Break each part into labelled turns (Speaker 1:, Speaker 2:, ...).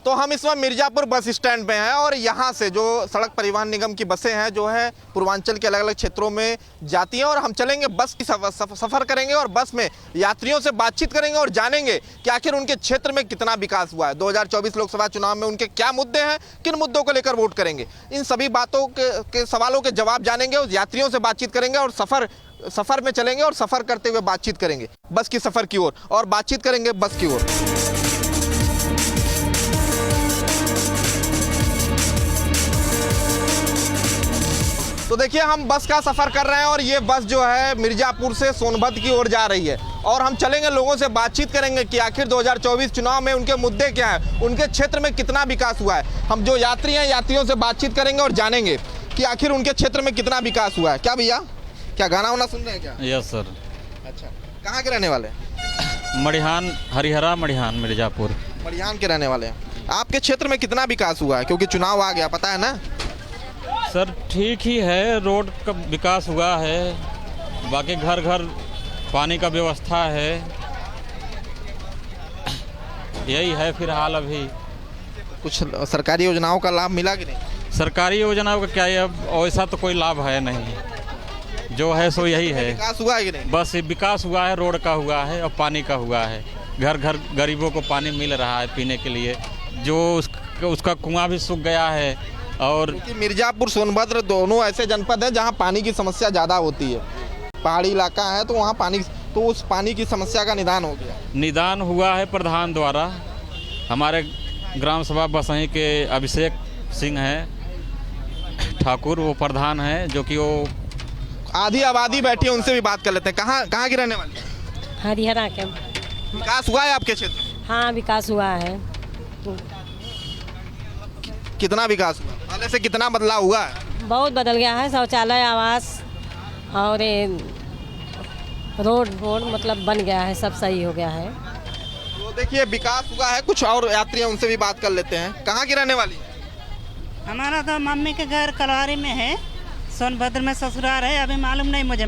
Speaker 1: तो हम इस वक्त मिर्ज़ापुर बस स्टैंड पे हैं और यहाँ से जो सड़क परिवहन निगम की बसें हैं जो है पूर्वांचल के अलग अलग क्षेत्रों में जाती हैं और हम चलेंगे बस की सफ़र करेंगे और बस में यात्रियों से बातचीत करेंगे और जानेंगे कि आखिर उनके क्षेत्र में कितना विकास हुआ है। 2024 लोकसभा चुनाव में उनके क्या मुद्दे हैं, किन मुद्दों को लेकर वोट करेंगे, इन सभी बातों के सवालों के जवाब जानेंगे और यात्रियों से बातचीत करेंगे और सफ़र में चलेंगे और सफ़र करते हुए बातचीत करेंगे बस की सफ़र की ओर और बातचीत करेंगे बस की ओर। तो देखिए हम बस का सफ़र कर रहे हैं और ये बस जो है मिर्ज़ापुर से सोनभद्र की ओर जा रही है और हम चलेंगे, लोगों से बातचीत करेंगे कि आखिर 2024 चुनाव में उनके मुद्दे क्या हैं, उनके क्षेत्र में कितना विकास हुआ है। हम जो यात्री हैं यात्रियों से बातचीत करेंगे और जानेंगे कि आखिर उनके क्षेत्र में कितना विकास हुआ है। क्या भैया, क्या गाना वाना सुन रहे हैं क्या?
Speaker 2: Yes sir.
Speaker 1: अच्छा, कहाँ के रहने वाले हैं?
Speaker 2: मड़िहान, हरिहरा मड़िहान, मिर्ज़ापुर।
Speaker 1: मड़िहान के रहने वाले हैं। आपके क्षेत्र में कितना विकास हुआ है, क्योंकि चुनाव आ गया, पता है ना?
Speaker 2: सर ठीक ही है, रोड का विकास हुआ है, बाकी घर घर पानी का व्यवस्था है, यही है फिलहाल। अभी
Speaker 1: कुछ सरकारी योजनाओं का लाभ मिला कि नहीं?
Speaker 2: सरकारी योजनाओं का क्या है, अब ऐसा तो कोई लाभ है नहीं, जो है सो यही है।
Speaker 1: विकास हुआ है कि नहीं?
Speaker 2: बस विकास हुआ है, रोड का हुआ है और पानी का हुआ है। घर घर गरीबों को पानी मिल रहा है पीने के लिए, जो उसका कुआं भी सूख गया है। और
Speaker 1: मिर्ज़ापुर सोनभद्र दोनों ऐसे जनपद हैं जहां पानी की समस्या ज़्यादा होती है, पहाड़ी इलाका है तो वहां पानी, तो उस पानी की समस्या का निदान हो गया।
Speaker 2: निदान हुआ है प्रधान द्वारा, हमारे ग्राम सभा बसही के अभिषेक सिंह हैं ठाकुर, वो प्रधान हैं, जो कि वो
Speaker 1: आधी आबादी बैठी है, उनसे भी बात कर लेते हैं। कहाँ की रहने वाली?
Speaker 3: हरिहरा के।
Speaker 1: विकास हुआ है आपके क्षेत्र?
Speaker 3: हाँ विकास हुआ है।
Speaker 1: कितना विकास हुआ, पहले से कितना बदलाव हुआ है?
Speaker 3: बहुत बदल गया है, शौचालय, आवास और रोड मतलब बन गया है, सब सही हो गया है।
Speaker 1: तो देखिए विकास हुआ है। कुछ और यात्री हैं, उनसे भी बात कर लेते हैं। कहाँ की रहने वाली है?
Speaker 4: हमारा तो मम्मी के घर कलवारी में है, सोनभद्र में ससुराल है, अभी मालूम नहीं मुझे।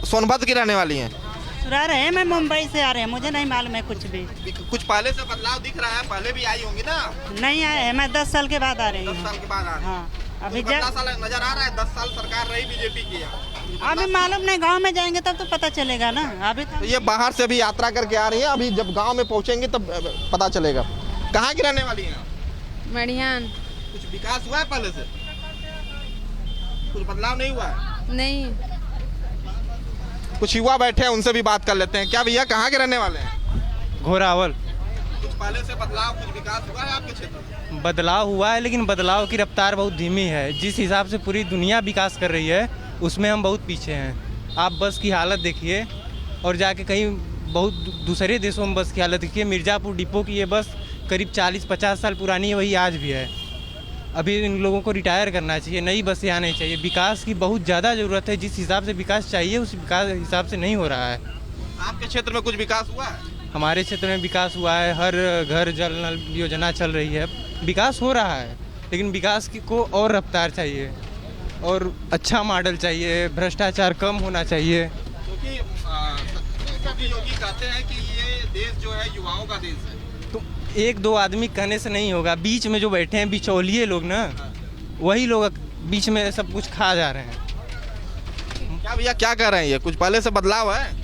Speaker 1: सोनभद्र की रहने वाली हैं?
Speaker 4: ससुराल है, मैं मुंबई से आ रहे हैं, मुझे नहीं मालूम है कुछ भी।
Speaker 1: कुछ पहले से बदलाव दिख रहा है? पहले भी आई होंगी ना?
Speaker 4: नहीं आए हैं, मैं 10 साल के बाद आ रही हूँ।
Speaker 1: 10 साल के बाद आ रही हैं।
Speaker 4: हाँ अभी
Speaker 1: नजर आ रहा है? 10 साल सरकार रही बीजेपी की।
Speaker 4: अभी मालूम नहीं, गांव में जाएंगे तब तो पता चलेगा ना। अभी तो
Speaker 1: ये बाहर से भी यात्रा करके आ रही है, अभी जब गांव में पहुंचेंगे तब पता चलेगा। कहाँ की रहने वाली हैं?
Speaker 5: मड़िहान।
Speaker 1: कुछ विकास हुआ है पहले से? कुछ बदलाव नहीं हुआ है?
Speaker 5: नहीं।
Speaker 1: कुछ युवा बैठे हैं, उनसे भी बात कर लेते हैं। क्या भैया, कहाँ के रहने वाले हैं?
Speaker 6: घोरावल।
Speaker 1: कुछ पहले से बदलाव, कुछ विकास हुआ है आपके क्षेत्र में?
Speaker 6: बदलाव हुआ है, लेकिन बदलाव की रफ्तार बहुत धीमी है। जिस हिसाब से पूरी दुनिया विकास कर रही है उसमें हम बहुत पीछे हैं। आप बस की हालत देखिए और जाके कहीं बहुत दूसरे देशों में बस की हालत देखिए। मिर्ज़ापुर डिपो की ये बस करीब 40-50 साल पुरानी है, वही आज भी है। अभी इन लोगों को रिटायर करना चाहिए, नई बसें आनी चाहिए। विकास की बहुत ज़्यादा ज़रूरत है, जिस हिसाब से विकास चाहिए उस विकास हिसाब से नहीं हो रहा है।
Speaker 1: आपके क्षेत्र में कुछ विकास हुआ है?
Speaker 6: हमारे क्षेत्र में विकास हुआ है, हर घर जल नल योजना चल रही है, विकास हो रहा है, लेकिन विकास की को और रफ्तार चाहिए और अच्छा मॉडल चाहिए, भ्रष्टाचार कम होना चाहिए।
Speaker 1: क्योंकि सभी योगी कहते हैं कि ये देश जो है युवाओं का देश है।
Speaker 6: तो एक दो आदमी कहने से नहीं होगा, बीच में जो बैठे हैं बिचौलिए लोग ना, वही लोग बीच में सब कुछ खा जा रहे हैं।
Speaker 1: क्या भैया, क्या कह रहे हैं? ये कुछ पहले से बदलाव है?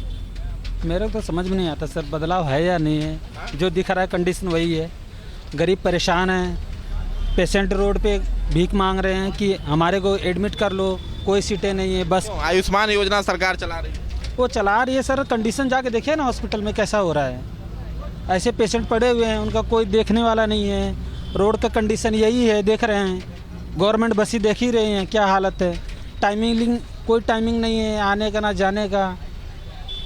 Speaker 7: मेरे को तो समझ में नहीं आता सर, बदलाव है या नहीं है। जो दिख रहा है कंडीशन वही है। गरीब परेशान है, पेशेंट रोड पे भीख मांग रहे हैं कि हमारे को एडमिट कर लो, कोई सीटें नहीं है। बस
Speaker 1: आयुष्मान योजना सरकार चला रही है,
Speaker 7: वो चला रही है सर, कंडीशन जाके देखिए ना हॉस्पिटल में कैसा हो रहा है। ऐसे पेशेंट पड़े हुए हैं, उनका कोई देखने वाला नहीं है। रोड का कंडीशन यही है, देख रहे हैं। गवर्नमेंट बस ही देख ही रहे हैं क्या हालत है। टाइमिंग, कोई टाइमिंग नहीं है आने का ना जाने का,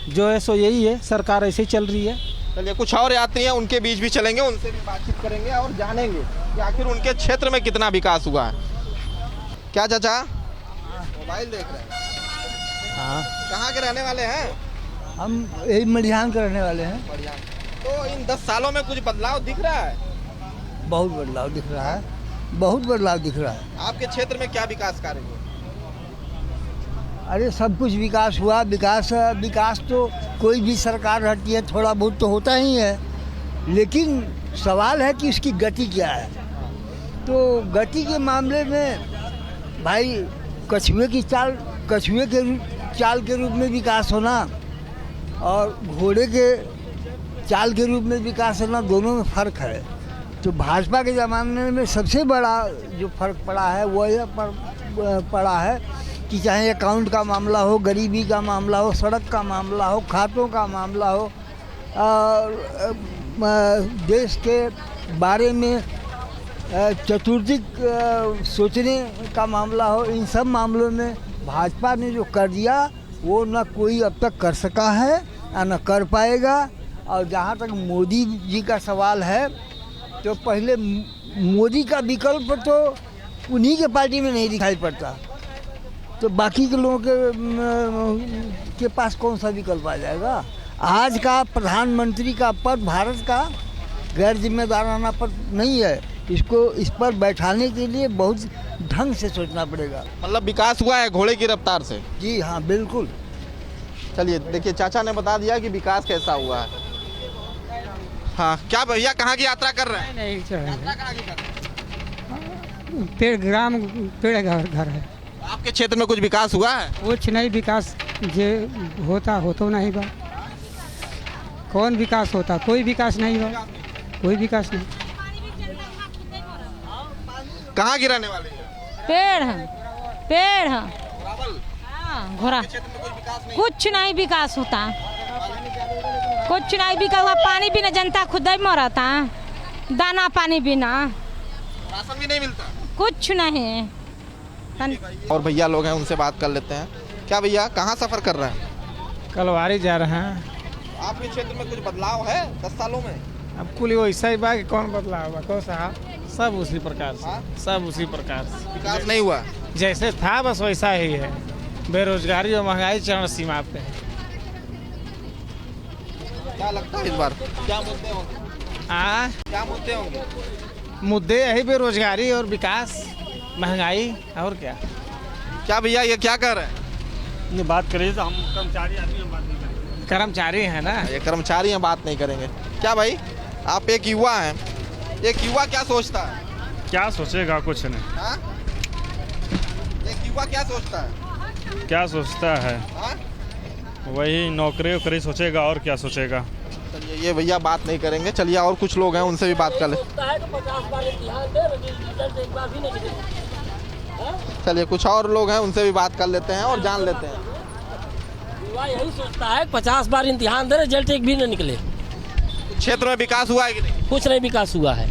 Speaker 7: जो है सो यही है, सरकार ऐसे ही चल रही है।
Speaker 1: चलिए कुछ और यात्री हैं, उनके बीच भी चलेंगे, उनसे भी बातचीत करेंगे और जानेंगे कि आखिर उनके क्षेत्र में कितना विकास हुआ है। क्या चाचा, मोबाइल देख रहे हैं?
Speaker 7: हाँ,
Speaker 1: कहाँ के रहने वाले हैं?
Speaker 7: हम यही मड़िहान के रहने वाले हैं।
Speaker 1: बढ़िया। तो इन 10 सालों में कुछ बदलाव दिख रहा है?
Speaker 7: बहुत बदलाव दिख रहा है, बहुत बदलाव दिख रहा है।
Speaker 1: आपके क्षेत्र में क्या विकास कार्य हुए?
Speaker 7: अरे सब कुछ विकास हुआ। विकास तो कोई भी सरकार रहती है थोड़ा बहुत तो होता ही है, लेकिन
Speaker 5: सवाल है कि उसकी गति क्या है। तो गति के मामले में भाई कछुए की चाल के रूप में विकास होना और घोड़े के चाल के रूप में विकास होना, दोनों में फ़र्क है। तो भाजपा के ज़माने में सबसे बड़ा जो फ़र्क पड़ा है वो यह पड़ा है कि चाहे अकाउंट का मामला हो, गरीबी का मामला हो, सड़क का मामला हो, खातों का मामला हो, देश के बारे में चतुर्दिक सोचने का मामला हो, इन सब मामलों में भाजपा ने जो कर दिया वो न कोई अब तक कर सका है न कर पाएगा। और जहाँ तक मोदी जी का सवाल है तो पहले मोदी का विकल्प तो उन्हीं के पार्टी में नहीं दिखाई पड़ता, तो बाकी के लोगों के पास कौन सा विकल्प आ जाएगा। आज का प्रधानमंत्री का पद भारत का गैर जिम्मेदाराना पद नहीं है, इसको इस पर बैठाने के लिए बहुत ढंग से सोचना पड़ेगा।
Speaker 1: मतलब विकास हुआ है घोड़े की रफ्तार से?
Speaker 5: जी हाँ, बिल्कुल।
Speaker 1: चलिए देखिए, चाचा ने बता दिया कि विकास कैसा हुआ है। हाँ, क्या भैया कहाँ की यात्रा कर रहे हैं?
Speaker 8: नहीं
Speaker 1: यात्रा कहाँ की कर रहे हैं?
Speaker 8: पेड़ घर है।
Speaker 1: आपके क्षेत्र में कुछ विकास हुआ है?
Speaker 8: कुछ नहीं विकास जे होता हो तो नहीं बा। कौन विकास होता? कोई विकास नहीं बा, कोई विकास नहीं।
Speaker 1: कहाँ की रहने वाले हैं?
Speaker 9: पेड़ है हाँ, घोड़ा कुछ नहीं विकास होता, कुछ नहीं विकास हुआ। पानी बिना जनता खुद ही मरता, दाना पानी बिना,
Speaker 1: राशन भी नहीं मिलता,
Speaker 9: कुछ नहीं।
Speaker 1: और भैया लोग हैं, उनसे बात कर लेते हैं। क्या भैया कहाँ सफर कर रहे हैं?
Speaker 6: कलवारी जा रहे हैं।
Speaker 1: आपके क्षेत्र में कुछ बदलाव है 10 सालों में?
Speaker 6: अब कुल वैसा ही बा कि कौन बदलाव हुआ, कौन सा सब उसी प्रकार से, सब उसी प्रकार से।
Speaker 1: विकास नहीं हुआ
Speaker 6: जैसे था बस वैसा ही है। बेरोजगारी और महंगाई चरम सीमा पे है।
Speaker 1: क्या लगता है इस बार क्या मुद्दे होंगे? क्या मुद्दे होंगे?
Speaker 6: मुद्दे यही बेरोजगारी और विकास, महंगाई और क्या
Speaker 1: भैया ये क्या कर रहे हैं?
Speaker 2: ये बात करिए तो हम कर्मचारी आदमी हम बात नहीं करेंगे।
Speaker 6: कर्मचारी है ना,
Speaker 1: ये कर्मचारी हैं, बात नहीं करेंगे। क्या भाई आप एक युवा हैं, एक युवा क्या सोचता है?
Speaker 2: क्या सोचेगा? कुछ नहीं।
Speaker 1: हाँ? एक युवा क्या सोचता है?
Speaker 2: क्या सोचता है?
Speaker 1: हाँ?
Speaker 2: वही नौकरी वोकरी सोचेगा और क्या सोचेगा।
Speaker 1: चलिए ये भैया बात नहीं करेंगे। चलिए और कुछ लोग हैं, उनसे भी बात कर ले। चलिए कुछ और लोग हैं, उनसे भी बात कर लेते हैं और जान लेते हैं।
Speaker 10: युवा यही सोचता है 50 बार इम्तिहान दे रहे, रिजल्ट एक भी न निकले।
Speaker 1: क्षेत्र में विकास हुआ है कि नहीं?
Speaker 10: कुछ नहीं विकास हुआ है।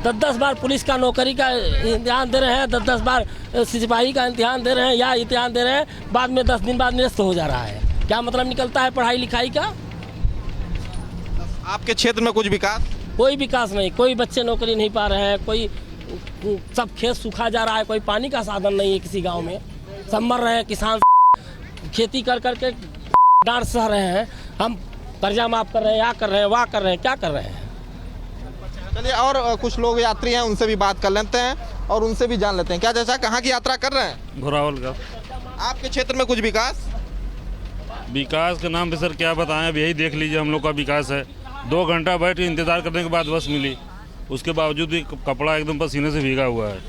Speaker 10: 10-10 बार पुलिस का नौकरी का इम्तिहान दे रहे हैं, 10-10 बार सिपाही का इम्तिहान दे रहे हैं या इम्तिहान दे रहे हैं, बाद में 10 दिन बाद निरस्त हो जा रहा है। क्या मतलब निकलता है पढ़ाई लिखाई का?
Speaker 1: आपके क्षेत्र में कुछ विकास?
Speaker 10: कोई विकास नहीं, कोई बच्चे नौकरी नहीं पा रहे हैं, कोई सब खेत सूखा जा रहा है, कोई पानी का साधन नहीं है किसी गाँव में। सब मर रहे हैं किसान, खेती कर करके डांट सह रहे हैं। हम कर्जा माफ कर रहे हैं, या कर रहे हैं, वाह कर रहे हैं, क्या कर रहे हैं।
Speaker 1: चलिए और कुछ लोग यात्री हैं, उनसे भी बात कर लेते हैं और उनसे भी जान लेते हैं। क्या चाचा कहाँ की यात्रा कर रहे हैं?
Speaker 2: घोरावल का।
Speaker 1: आपके क्षेत्र में कुछ विकास?
Speaker 2: विकास के नाम पे सर क्या बताएं, अब यही देख लीजिए हम लोग का विकास है। 2 घंटा बैठ के इंतज़ार करने के बाद बस मिली, उसके बावजूद भी कपड़ा एकदम पसीने से भीगा हुआ है।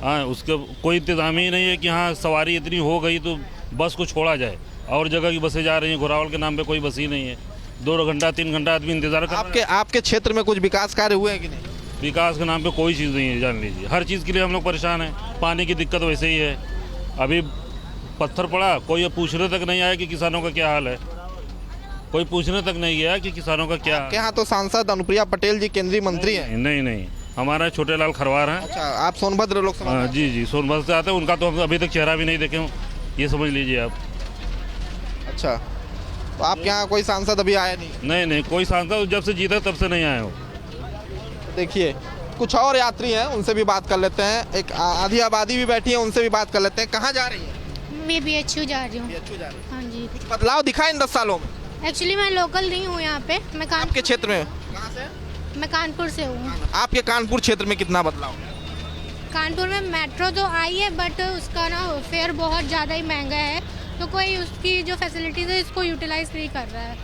Speaker 2: हाँ, उसका कोई इंतज़ाम ही नहीं है कि हाँ सवारी इतनी हो गई तो बस को छोड़ा जाए। और जगह की बसें जा रही हैं, घोरावल के नाम पे कोई बस ही नहीं है। 2 घंटा 3 घंटा आदमी इंतजार कर।
Speaker 1: आपके क्षेत्र में कुछ विकास कार्य हुए हैं कि नहीं?
Speaker 2: विकास के नाम पे कोई चीज़ नहीं है, जान लीजिए। हर चीज़ के लिए हम लोग परेशान हैं। पानी की दिक्कत वैसे ही है, अभी पत्थर पड़ा, कोई पूछने तक नहीं आया कि किसानों का क्या हाल है। कोई पूछने तक नहीं गया कि किसानों का क्या।
Speaker 1: आपके यहाँ तो सांसद अनुप्रिया पटेल जी केंद्रीय मंत्री हैं।
Speaker 2: नहीं, हमारा छोटे लाल खरवार हैं।
Speaker 1: अच्छा, आप सोनभद्र लोकसभा?
Speaker 2: जी सोनभद्र से आते हैं। उनका तो हम अभी तक चेहरा भी नहीं देखे, ये समझ लीजिए आप।
Speaker 1: अच्छा, तो आपके यहाँ कोई सांसद अभी आया नहीं?
Speaker 2: नहीं, कोई सांसद जब से जीता तब से नहीं आए हो।
Speaker 1: देखिए कुछ और यात्री हैं, उनसे भी बात कर लेते हैं। एक आधी आबादी भी बैठी है, उनसे भी बात कर लेते हैं। कहाँ जा रही है?
Speaker 11: मैं BHU जा रही हूँ।
Speaker 1: BHU जा रही है।
Speaker 11: हाँ जी।
Speaker 1: कुछ बदलाव दिखा इन 10 सालों में?
Speaker 11: एक्चुअली मैं लोकल नहीं हूँ यहाँ पे, मैं
Speaker 1: आपके क्षेत्र में? कहाँ से?
Speaker 11: मैं कानपुर से हूँ।
Speaker 1: आपके कानपुर क्षेत्र में कितना बदलाव?
Speaker 11: कानपुर में मेट्रो तो आई है बट उसका ना फेयर बहुत ज़्यादा ही महंगा है, तो कोई उसकी जो फैसिलिटीज़ है इसको यूटिलाइज नहीं कर रहा है।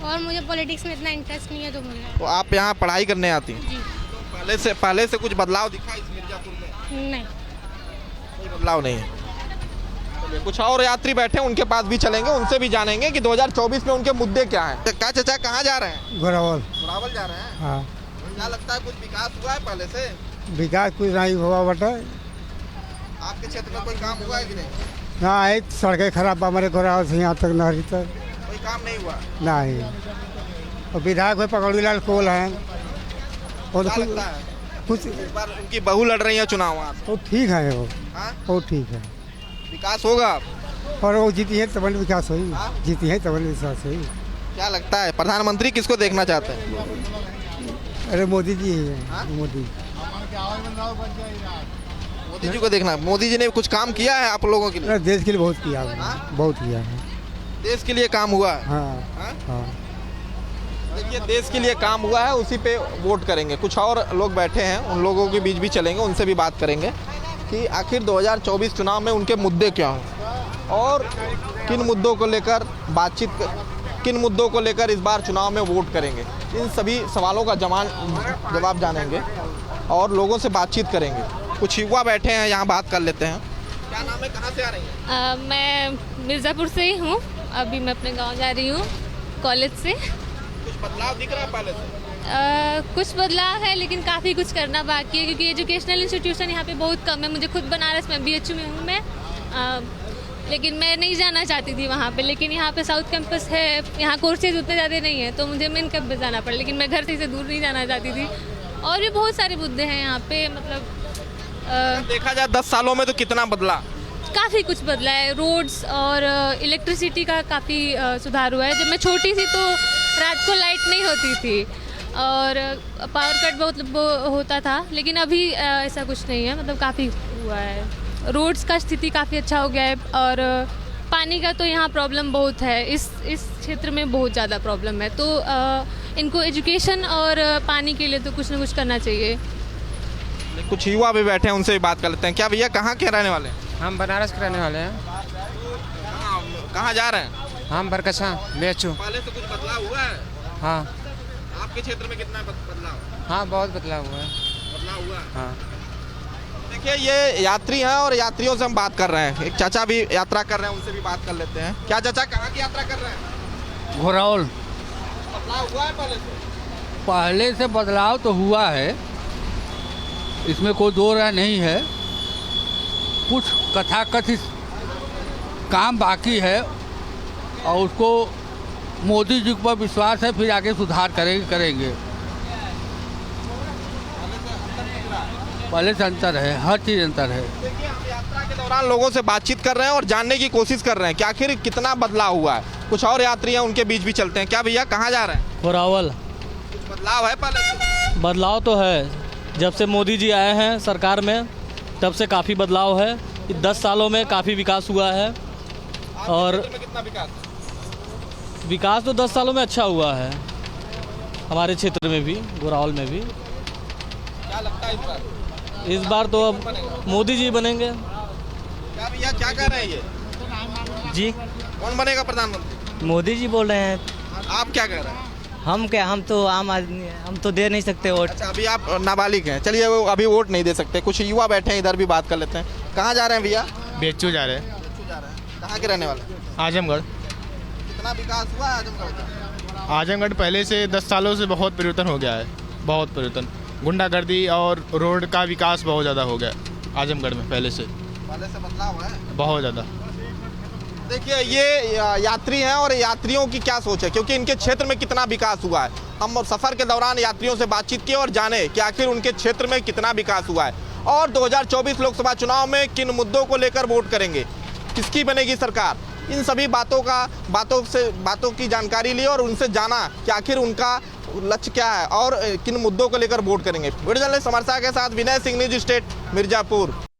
Speaker 11: और मुझे पॉलिटिक्स में इतना इंटरेस्ट नहीं है तो मुझे।
Speaker 1: तो आप यहाँ पढ़ाई करने आती हैं?
Speaker 11: जी
Speaker 1: तो पहले से कुछ बदलाव दिखा इस मिर्जापुर में?
Speaker 11: नहीं।
Speaker 1: कोई बदलाव नहीं है। चलिए, कुछ और यात्री बैठे हैं, उनके पास भी चलेंगे, उनसे भी जानेंगे कि 2024 में उनके मुद्दे क्या हैं। क्या चाचा कहाँ जा रहे हैं?
Speaker 5: घोरावल।
Speaker 1: घोरावल जा रहे हैं?
Speaker 5: हाँ,
Speaker 1: क्या लगता है कुछ विकास हुआ है पहले से?
Speaker 5: विकास कुछ नहीं हुआ बटा।
Speaker 1: आपके क्षेत्र में कोई काम हुआ है कि नहीं?
Speaker 5: ना एक सड़कें खराब हमारे घोरावल से यहाँ तक नहरी तक
Speaker 1: कोई काम नहीं हुआ?
Speaker 5: नहीं। और विधायक भाई पकड़ीलाल कोल हैं, और
Speaker 1: क्या
Speaker 5: कुछ
Speaker 1: लगता है
Speaker 5: कुछ
Speaker 1: इस बार उनकी बहू लड़ रही है चुनाव वहाँ से?
Speaker 5: वो ठीक है,
Speaker 1: हाँ?
Speaker 5: वो ठीक है।
Speaker 1: विकास होगा?
Speaker 5: और वो जीती है तब विकास हुई,
Speaker 1: हाँ?
Speaker 5: जीती है तब विकास हुई।
Speaker 1: क्या लगता है प्रधानमंत्री किसको देखना चाहते हैं?
Speaker 5: अरे मोदी जी ही
Speaker 1: हाँ?
Speaker 5: है, मोदी।
Speaker 1: मोदी जी को देखना। मोदी जी ने कुछ काम किया है आप लोगों के लिए?
Speaker 5: अरे देश के लिए बहुत किया है,
Speaker 1: हाँ?
Speaker 5: बहुत किया है।
Speaker 1: देश के लिए काम हुआ है?
Speaker 5: हाँ
Speaker 1: हाँ?
Speaker 5: हाँ।
Speaker 1: देखिए, देश के लिए काम हुआ है, उसी पे वोट करेंगे। कुछ और लोग बैठे हैं, उन लोगों के बीच भी चलेंगे, उनसे भी बात करेंगे कि आखिर 2024 चुनाव में उनके मुद्दे क्या हैं और किन मुद्दों को लेकर किन मुद्दों को लेकर इस बार चुनाव में वोट करेंगे। इन सभी सवालों का जवाब जानेंगे और लोगों से बातचीत करेंगे। कुछ युवा बैठे हैं, यहाँ बात कर लेते हैं। क्या नाम है, कहाँ से आ रही हैं?
Speaker 11: मैं मिर्ज़ापुर से ही हूँ। अभी मैं अपने गांव जा रही हूँ कॉलेज से।
Speaker 1: कुछ बदलाव दिख रहा है पहले से?
Speaker 11: कुछ बदलाव है लेकिन काफ़ी कुछ करना बाकी है क्योंकि एजुकेशनल इंस्टीट्यूशन यहाँ पे बहुत कम है। मुझे खुद बनारस में BHU में हूँ मैं, लेकिन मैं नहीं जाना चाहती थी वहाँ पे, लेकिन यहाँ पे साउथ कैंपस है, यहाँ कोर्सेज उतने ज़्यादा नहीं है तो मुझे मेन कैंपस जाना पड़ा, लेकिन मैं घर से दूर नहीं जाना चाहती थी। और भी बहुत सारे मुद्दे हैं यहाँ पे, मतलब
Speaker 1: देखा जाए 10 सालों में तो कितना बदला?
Speaker 11: काफ़ी कुछ बदला है। रोड्स और इलेक्ट्रिसिटी का काफ़ी सुधार हुआ है। जब मैं छोटी थी तो रात को लाइट नहीं होती थी और पावर कट बहुत होता था, लेकिन अभी ऐसा कुछ नहीं है, मतलब काफ़ी हुआ है। रोड्स का स्थिति काफ़ी अच्छा हो गया है और पानी का तो यहाँ प्रॉब्लम बहुत है, इस क्षेत्र में बहुत ज़्यादा प्रॉब्लम है। तो इनको एजुकेशन और पानी के लिए तो कुछ ना कुछ करना चाहिए।
Speaker 1: कुछ युवा भी बैठे हैं, उनसे भी बात कर लेते हैं। क्या भैया कहाँ के रहने वाले हैं?
Speaker 6: हम बनारस के रहने वाले हैं।
Speaker 1: कहाँ जा रहे हैं?
Speaker 6: हम बरकछा BHU।
Speaker 1: पहले से कुछ बदलाव हुआ है?
Speaker 6: हाँ।
Speaker 1: आपके क्षेत्र में कितना बदलाव?
Speaker 6: हाँ, बहुत बदलाव हुआ है।
Speaker 1: बदलाव हुआ?
Speaker 6: हाँ।
Speaker 1: देखिए, ये यात्री हैं और यात्रियों से हम बात कर रहे हैं। एक चाचा भी यात्रा कर रहे हैं, उनसे भी बात कर लेते हैं। क्या चाचा कहाँ की यात्रा कर रहे हैं?
Speaker 12: घोरावल।
Speaker 1: बदलाव हुआ है पहले से?
Speaker 12: पहले से बदलाव तो हुआ है, इसमें कोई दो राय नहीं है। कुछ कथाकथित काम बाकी है और उसको मोदी जी पर विश्वास है, फिर आगे सुधार करेंगे। पहले से अंतर है, हर चीज़ अंतर है।
Speaker 1: देखिए, हम यात्रा के दौरान लोगों से बातचीत कर रहे हैं और जानने की कोशिश कर रहे हैं कि आखिर कितना बदलाव हुआ है। कुछ और यात्री हैं, उनके बीच भी चलते हैं। क्या भैया कहाँ जा रहे हैं?
Speaker 10: घोरावल।
Speaker 1: कुछ बदलाव है पहले से?
Speaker 10: बदलाव तो है, जब से मोदी जी आए हैं सरकार में तब से काफ़ी बदलाव है। 10 सालों में काफ़ी विकास हुआ है और
Speaker 1: कितना
Speaker 10: विकास तो 10 सालों में अच्छा हुआ है हमारे क्षेत्र में भी, घोरावल में भी।
Speaker 1: क्या लगता है
Speaker 10: इस बार तो अब मोदी जी बनेंगे।
Speaker 1: क्या भैया क्या कह रहे हैं ये?
Speaker 10: जी,
Speaker 1: कौन बनेगा प्रधानमंत्री?
Speaker 10: मोदी जी बोल रहे हैं।
Speaker 1: आप क्या कह रहे हैं?
Speaker 10: हम तो आम आदमी हैं, हम तो दे नहीं सकते वोट।
Speaker 1: अच्छा, अभी आप नाबालिग हैं, चलिए वो अभी वोट नहीं दे सकते। कुछ युवा बैठे हैं, इधर भी बात कर लेते हैं। कहाँ जा रहे हैं भैया?
Speaker 6: BHU जा रहे हैं।
Speaker 1: कहाँ के रहने वाले?
Speaker 6: आजमगढ़।
Speaker 1: कितना विकास हुआ है आजमगढ़?
Speaker 6: आजमगढ़ पहले से 10 सालों से बहुत परिवर्तन हो गया है, बहुत परिवर्तन। गुंडागर्दी और रोड का विकास बहुत ज़्यादा हो गया आजमगढ़ में पहले से
Speaker 1: बदलाव है
Speaker 6: बहुत ज़्यादा।
Speaker 1: देखिए, ये यात्री हैं और यात्रियों की क्या सोच है, क्योंकि इनके क्षेत्र में कितना विकास हुआ है। हम सफ़र के दौरान यात्रियों से बातचीत की और जाने कि आखिर उनके क्षेत्र में कितना विकास हुआ है और 2024 लोकसभा चुनाव में किन मुद्दों को लेकर वोट करेंगे, किसकी बनेगी सरकार। इन सभी बातों की जानकारी ली और उनसे जाना कि आखिर उनका लक्ष्य क्या है और किन मुद्दों को लेकर वोट करेंगे। वीडियो जर्नलिस्ट समरसा के साथ विनय सिंह, न्यूज़ स्टेट, मिर्ज़ापुर।